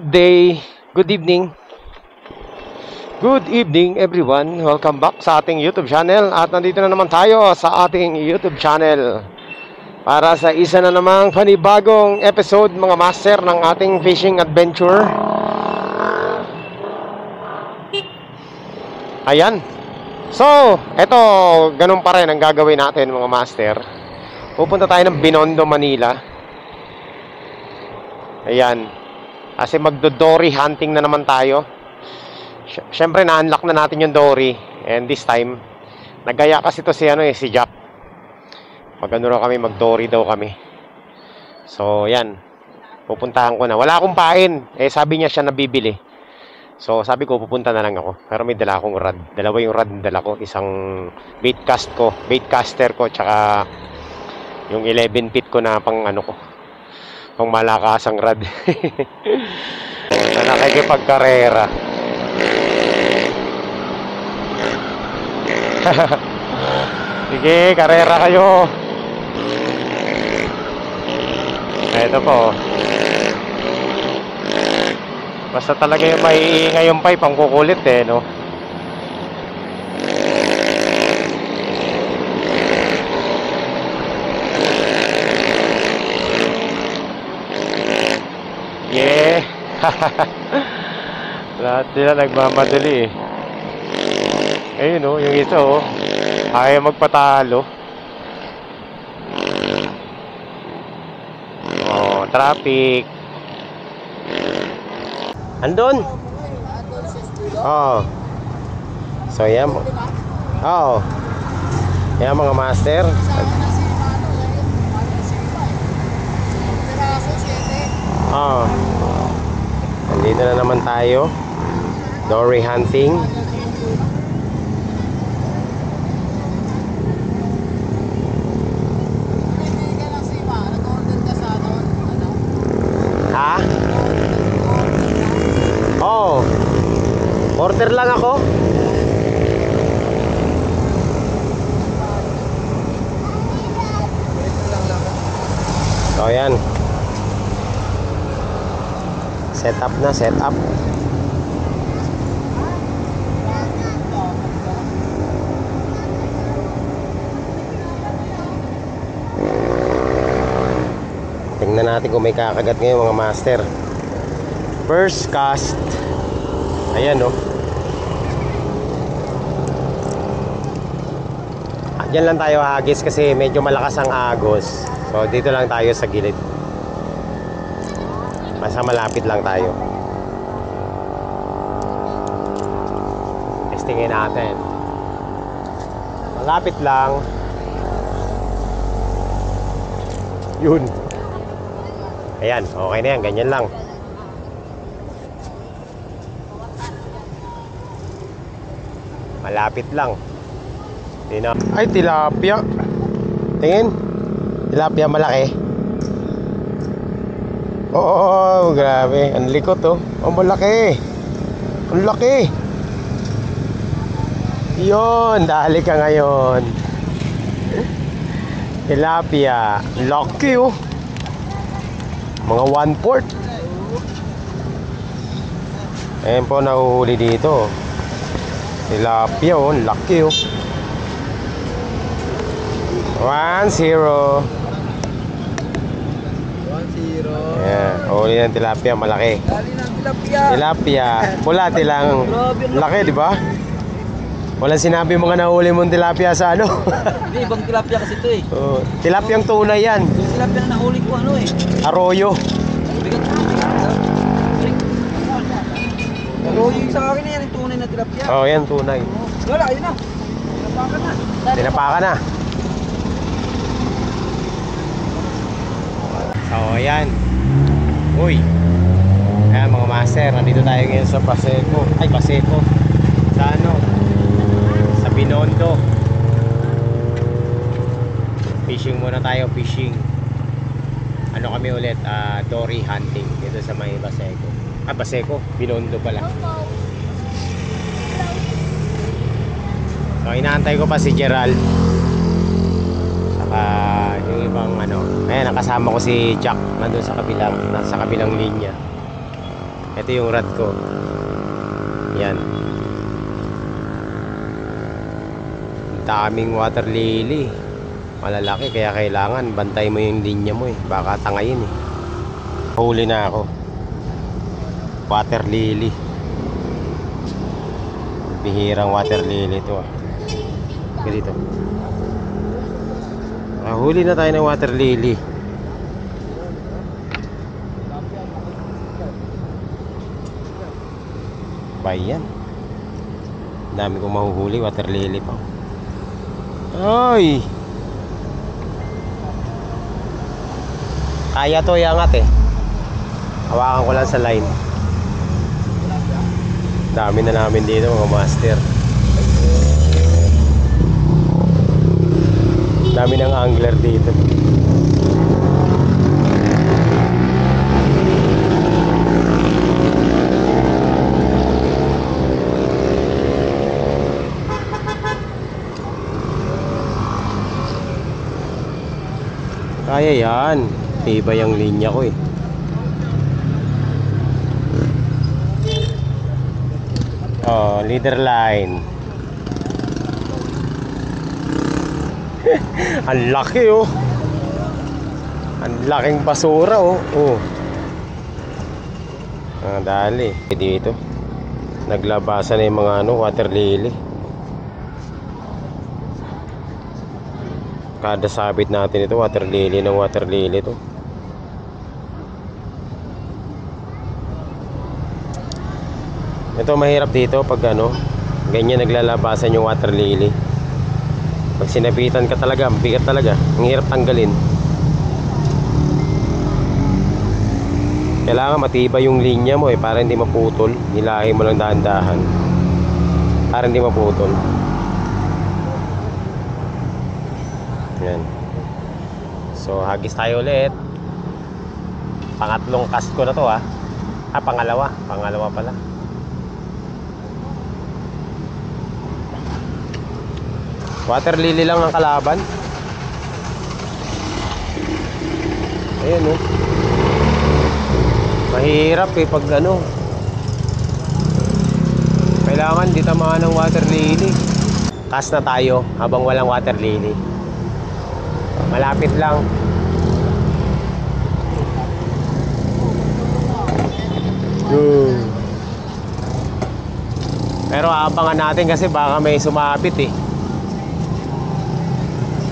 Good day, good evening. Good evening everyone. Welcome back sa ating YouTube channel. At nandito na naman tayo sa ating YouTube channel para sa isa na namang panibagong episode mga master ng ating fishing adventure. Ayan. So, eto, ganun pa rin ang gagawin natin mga master. Pupunta tayo ng Binondo, Manila. Ayan. Kasi magdo-dory hunting na naman tayo. Siyempre na-unlock na natin yung dory. And this time nagaya kasi to si si Jack. Magano raw kami, mag-dory daw kami. So yan, pupuntahan ko na. Wala akong pain. Sabi niya siya nabibili. So sabi ko pupunta na lang ako. Pero may dala akong rod. Dalawa yung rod na dala ko. Isang bait caster ko, tsaka yung 11 feet ko na pang pang malakasang rod. Na nakikipagkarera. Sige, karera kayo. Ito po. Basta talaga yung maiingay yung pipe, ang kukulit no. Yeah. Lahat sila nagmamadali Ayun yung isa ayaw magpatalo. Traffic. Andun? So yan. Yan mga master. Nandito na naman tayo. Dory hunting. Order lang ako. So yan. Set up na, set up. Tingnan natin kung may kakagat ngayon mga master. First cast. Ayan Diyan lang tayo hagis kasi medyo malakas ang agos. So dito lang tayo sa gilid. Basta malapit lang tayo. Testingin natin. Malapit lang. Yun. Ayan, okay na yan, ganyan lang. Malapit lang. Ay, tilapia. Tingin. Tilapia malaki. Grabe. Ang likot malaki. Ang laki. Yun, dali ka ngayon. Tilapia. Laki Mga 1/4. Ayan po, nahuhuli dito. Tilapia laki 1-0. Yeah, huli ng tilapia malaki. Tilapia, bulati lang. Laki, di ba? Walang sinabi mga nahuli mong tilapia sa Hindi, ibang tilapia kasi ito Tilapia yung tunay yan. Yung tilapia na nahuli ko Arroyo. Arroyo yung sa akin yan, yung tunay na tilapia. Yan tunay. Wala, yun na. Tinapakan na. Tinapakan na. So ayan. Uy. Ayan mga master, nandito tayo ngayon sa Paseco. Sa sa Binondo. Fishing muna tayo, fishing. Kami ulit, dory hunting dito sa may Paseco. Paseco, Binondo pala. So inaantay ko pa si Gerald. Saka yung ibang ayan, nakasama ko si Jack nandun sa kabilang linya. Ito yung rod ko. Yan. Daming water lily. Malalaki, kaya kailangan bantay mo yung linya mo eh. Baka tangayin eh. Huli na ako. Water lily. Bihirang water lily ito ah. Ganito. Huli na tayo ng water lily. Bayan. Dami kong mahuhuli, water lily pa. Ay! Kaya to iangat eh. Hawakan ko lang sa line. Dami na namin dito mga master. Dami ng angler dito. Kaya yan. Tibay ang linya ko eh. Oh, leader line. Ang laki oh. Ang laking basura oh. Oh. Dali. Dito. Naglabasan na yung mga water lily. Kada sabit natin ito, water lily ng water lily to. Ito mahirap dito pag ganyan naglalabasan yung water lily. Pag sinabitan ka talaga, bigat talaga. Ang hirap tanggalin. Kailangan matibay yung linya mo eh, para hindi maputol. Hilahin mo lang dahan-dahan para hindi maputol. Yan. So hagis tayo ulit. Pangatlong cast ko na to ah. Pangalawa pala. Water lily lang ang kalaban. Ayan oh. Mahirap eh pag kailangan di tamaan ng water lily. Cast na tayo habang walang water lily. Malapit lang. Pero abangan natin kasi baka may sumapit eh.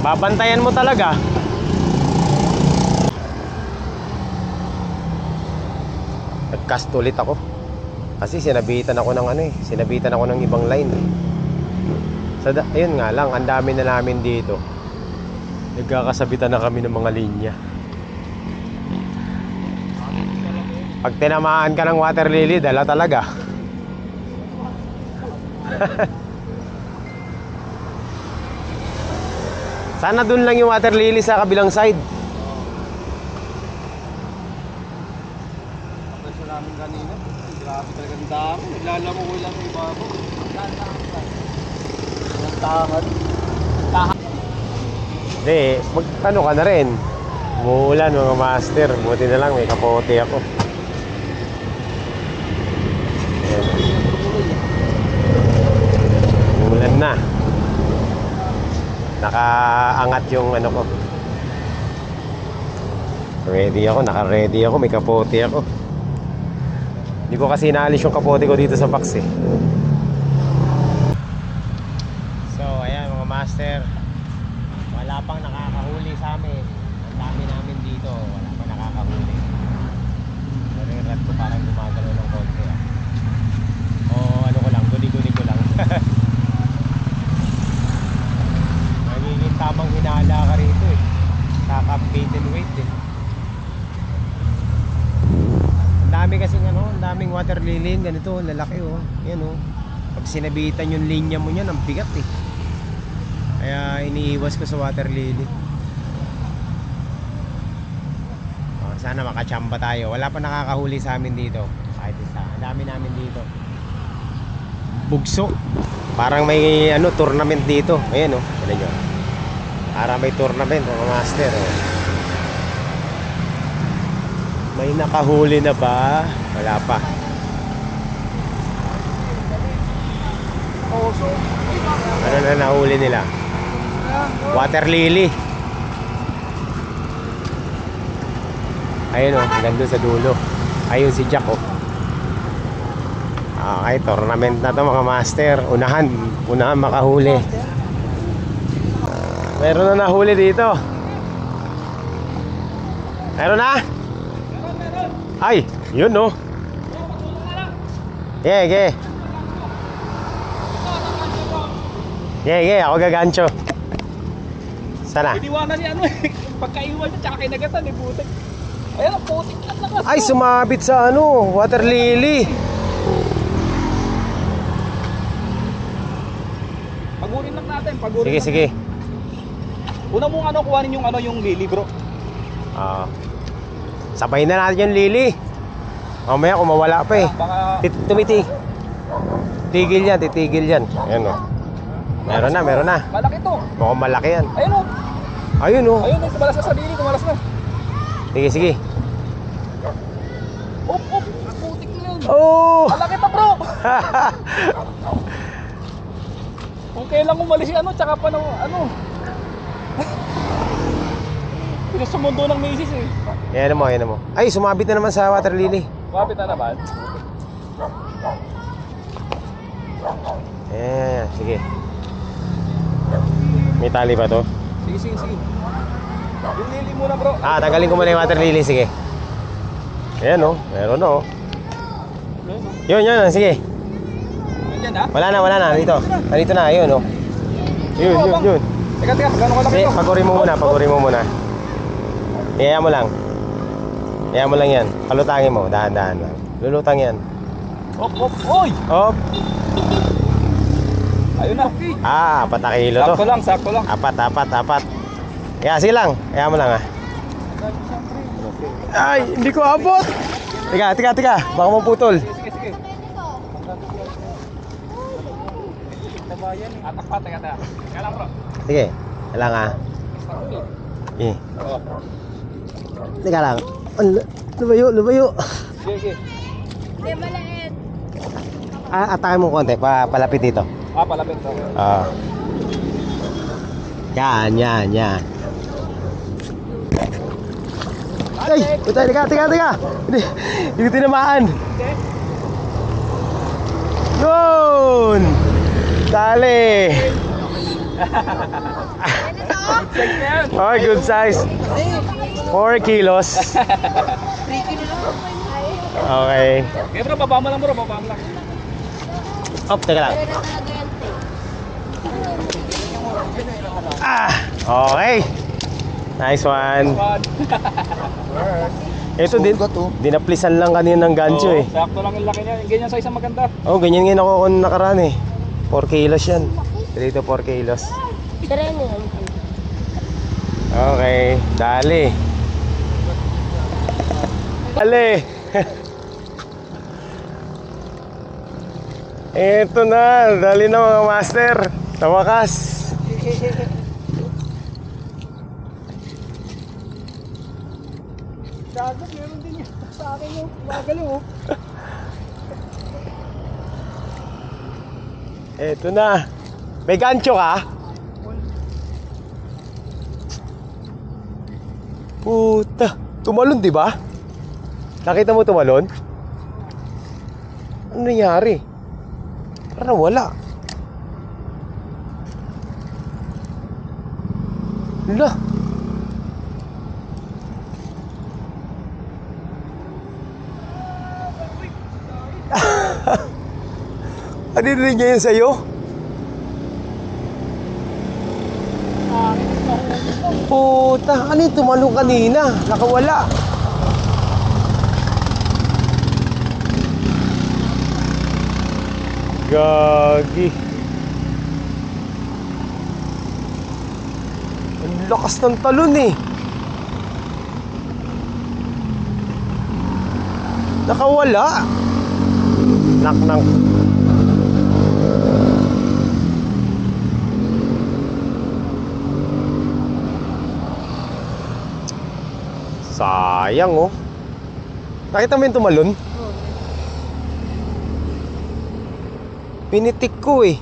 Babantayan mo talaga. Nag-cast ulit ako. Kasi sinabitan ako ng sinabitan ako ng ibang line eh. Ayun nga lang, ang dami na namin dito. Nagkakasabitan na kami ng mga linya. Pag tinamaan ka ng water lily, dala talaga. Sana dun lang yung water lily sa kabilang side. Pagkasya namin kanina, grabe talagang dami. Naglalamo ko lang sa ibabaw. Tahan. Hindi, magtano ka na rin. Umuulan mga master. Buti na lang may kapote ako. Umuulan na. Nakaangat yung ko. Ready ako, naka-ready ako, may kapote ako. Hindi ko kasi naalis yung kapote ko dito sa box eh. So, ayan mga master. Wala pang nakakahuli sa amin. Ang dami namin dito, wala pang nakakahuli. Pero yung rod ko parang gumagalaw ng konti ah. O ko lang, guni-guni ko lang. Magiging tamang hinala ka rito eh. Kakap bait and weight eh. Ang dami kasing ang daming water lily. Ganito, lalaki oh. Yan oh. Pag sinabitan yung linya mo niyan, ang bigat eh. Kaya iniiwas ko sa water lily. Sana makachamba tayo. Wala pa nakakahuli sa amin dito. Kahit isa. Ang dami namin dito. Bugso. Parang may tournament dito. Ayan oh. Alam nyo. Para may tournament mga master oh. May nakahuli na ba? Wala pa. Ano na nahuli nila? Water lily. Ayun o, nandun sa dulo. Ayun si Jack o. Okay, tournament na to mga master. Unahan makahuli. Meron na nahuli dito. Meron na? Ay, yun o. Ge. Ge, ako gagancho. Sana? Iniwanan niya ano eh. Pagkaiwan niya, tsaka kinagatan eh, putik. Ayan, ang putik lang naman. Ay, sumabit sa ano, water lily. Pagurin lang natin, pagurin Sige, lang. sige. Una mong ano, kuhanin yung lily bro. Sabay na natin yung lily. Mamaya kung mawala pa eh. Baka... Titigil yan. Ayan o. Meron na. Malaki to. Mukhang malaki yan. Ayun o. Ayun o. Ayun, kumalas na sa lily, kumalas na. Sige. Op, ang putik na yun. Oh! Malaki to bro. Kung kailan umalis si ano, tsaka pa ng ano. Pinasumundo ng misis eh. Ayan mo. Ay, sumabit na naman sa water lily. Kapit na naman. Ayan, sige. May tali ba to? Sige. Yung lily muna bro. Tanggalin ko muna yung water lily, sige. Ayan o, meron o. Yun, sige. Yan ha? Wala na, dito na, yun o. Yun. Teka, gano'n ko lang Sige, ito. paguri mo muna. Iaya mo lang yan. Palutangin mo, dahan-dahan lang. Lulutang yan. Op, oy! Op. Ayun na. 4 kilo to. Sakto lang. Apat. Kaya sige lang, kaya mo lang Ay, hindi ko abot. Teka. Baka maputol. Sige. Atak pa, teka. Kaya lang bro. Sige, kailangan Eh. Teka lang. Lumayo. Sige. Hindi, maliit. Atakin mo konti, palapit dito. Palapit. Yan. Ay, teka. Hindi ko tinamaan. Yun! Dali! Oh, good size. 4 kilos. Okay. Okay bro, baba mo lang. Teka lang. Okay. Nice one. Ito din. Dinaplisan lang kanina ng gancho eh. Sakto lang yung laki niya. Ganyan size ang maganda. Ganyan nga ako nakaraan eh. 4 kilos yan. Dito 4 kilos. Okay. Dali. Ito na. Dali na mga master. Sa wakas. Gago, meron din yun sa akin yung magalo. Ito na. May gancho ka? Puta. Tumalon, di ba? Nakita mo tumalon? Ano nangyari? Parang wala. Hala. Ano rin niya yun sa'yo? Puta, ano yung tumalong kanina? Nakawala. Gagi. Ang lakas ng talon eh. Nakawala. Naknang. Sayang oh. Nakita mo yung tumalon? Pinitik ko eh.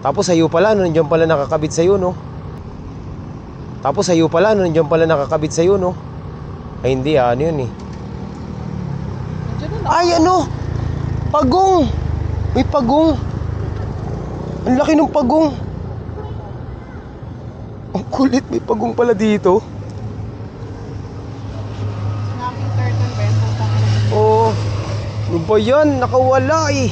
Tapos sa'yo pala, nandiyan pala nakakabit sa'yo, no? Tapos sa'yo pala, nandiyan pala nakakabit sa'yo, no? Ay, hindi, ano yun eh. Ay, ano? Pagong! May pagong! Ang laki ng pagong! Ang kulit, may pagong pala dito. Snapping turtle ba yan? Oo. Ano ba yan? Nakawala eh.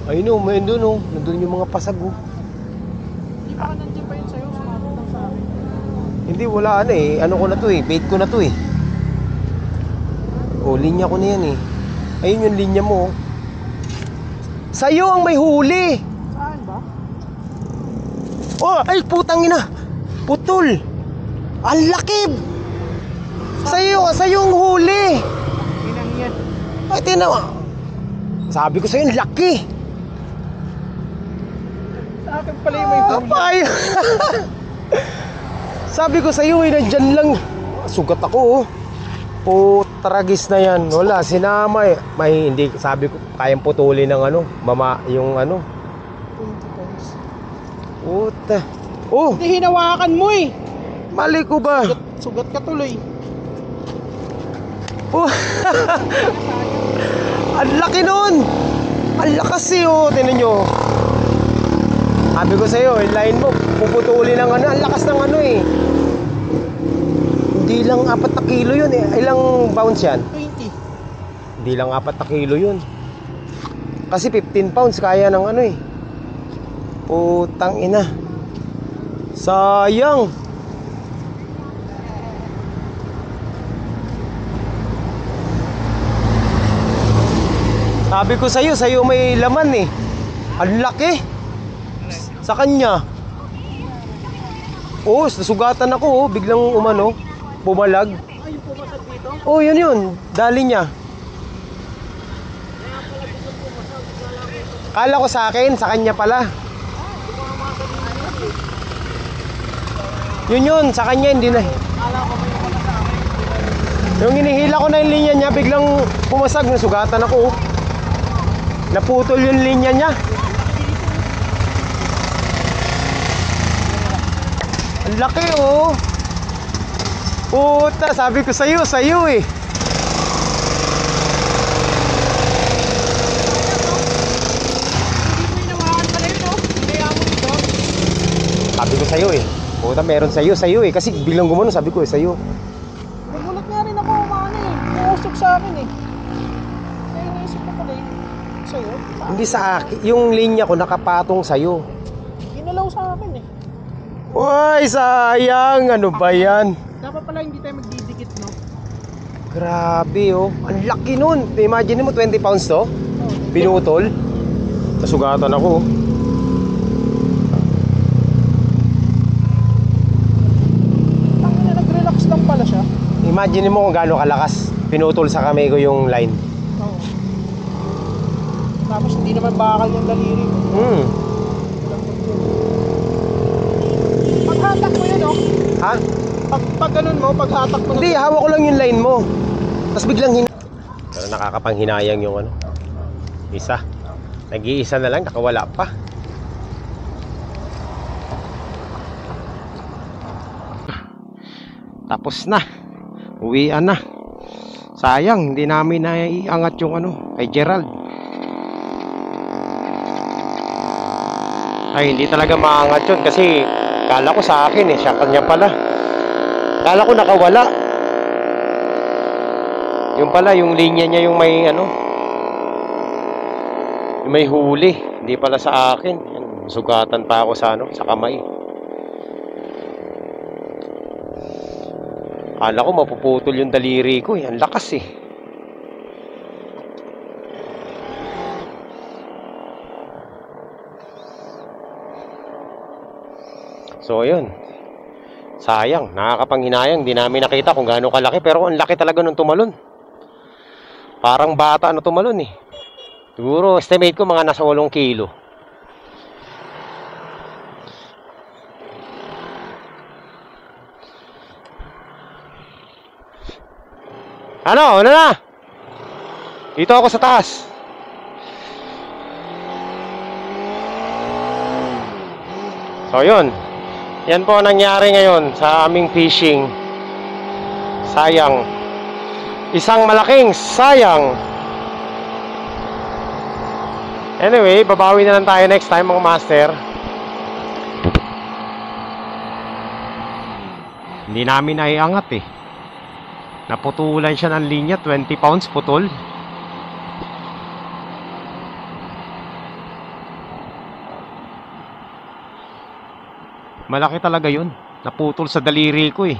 Ayun o, may doon o. Nandun yung mga pasag o. Hindi pa ka nandiyan pa yun sa'yo. Sumabot lang sa akin. Hindi, wala na eh. Ano ko na to eh. Bait ko na to eh. O, linya ko na yan eh. Ayun yung linya mo oh. Sa'yo ang may huli. Saan ba? Oh, ay putang ina. Putol. Ang laki. Sa'yo ang huli. Inang yan. Ay, tinawa. Sabi ko sa'yo, ang laki. Sa akin pala yung may huli. Apay. Sabi ko sa'yo eh, nandyan lang. Sugat ako oh. Putragis na yan. Wala, sinama eh. May hindi, sabi ko, kayang putulin ng ano, mama, yung ano. 20 pounds. Puta. Oh, Hindi, hinawakan mo eh. mali ko ba? Sugat ka tuloy. Oh. Ang laki nun. Ang lakas eh oh. Tingnan nyo. Sabi ko sa'yo, yung line mo, puputulin ng ano. Ang lakas ng ano eh. Hindi lang 4 na kilo yun eh. Ilang pounds yan? 20. Hindi lang 4 na kilo yun. Kasi 15 pounds kaya ng ano eh. Putang ina. Sayang. Sabi ko sa'yo may laman eh. Ang laki. Sa kanya. Oo, nasugatan ako oh. Biglang umano, bumalag. Ay, yung pumasag dito? Oh, yun. Dali niya. Kala ko sa akin, sa kanya pala. Yun, sa kanya hindi na. Yung hinihila ko na yung linya niya, biglang pumasag, nasugatan ako. Naputol yung linya niya. Ang laki oh. Puta, sabi ko sa'yo eh. Sabi ko sa'yo eh. Puta, meron sa'yo eh. Kasi biglang gumano, sabi ko eh, sa'yo. Nagulat nga rin ako umano eh. Nausok sa akin eh. Kaya naisip ko pala eh. Sa'yo? Hindi sa akin. Yung linya ko nakapatong sa'yo. Ginalaw sa akin eh. Uy, sayang. Ano ba yan? Dapat pala hindi tayo magdidikit, no? Grabe oh. Ang laki nun. Imagine mo 20 pounds to. Pinutol. Nasugatan ako. Tangina, nag-relax lang pala siya. Imagine mo kung gaano kalakas. Pinutol sa kamay ko yung line. Oo. Tapos hindi naman bakal yung daliri. Paghatak mo yun, oh. Ha? Pag ganun mo, paghatak mo. Hindi, hawak ko lang yung line mo. Tapos biglang Pero nakakapanghinayang yung ano. Isa. Nag-iisa na lang, nakawala pa. Tapos na. Uwian na. Sayang, hindi namin naiangat yung ano, kay Gerald. Ay, hindi talaga maangat yun kasi kala ko sa akin eh, siya kanya pala. Kala ko nakawala. Yung pala, yung linya niya yung may ano, yung may huli. Hindi pala sa akin. Yan, sugatan pa ako sa ano, sa kamay. Kala ko mapuputol yung daliri ko eh. Ang lakas eh. So ayun. Sayang, nakakapanghinayang. Di namin nakita kung gaano kalaki. Pero ang laki talaga nung tumalon. Parang bata na tumalon eh. Siguro estimate ko mga nasa 8 kilo. Ano na? Dito ako sa taas. So yun, yan po ang nangyari ngayon sa aming fishing. Sayang, isang malaking sayang. Anyway, babawi na lang tayo next time mga master. Hindi namin naiangat eh. Naputulan siya ng linya, 20 pounds putol. Malaki talaga yun. Naputol sa daliri ko eh.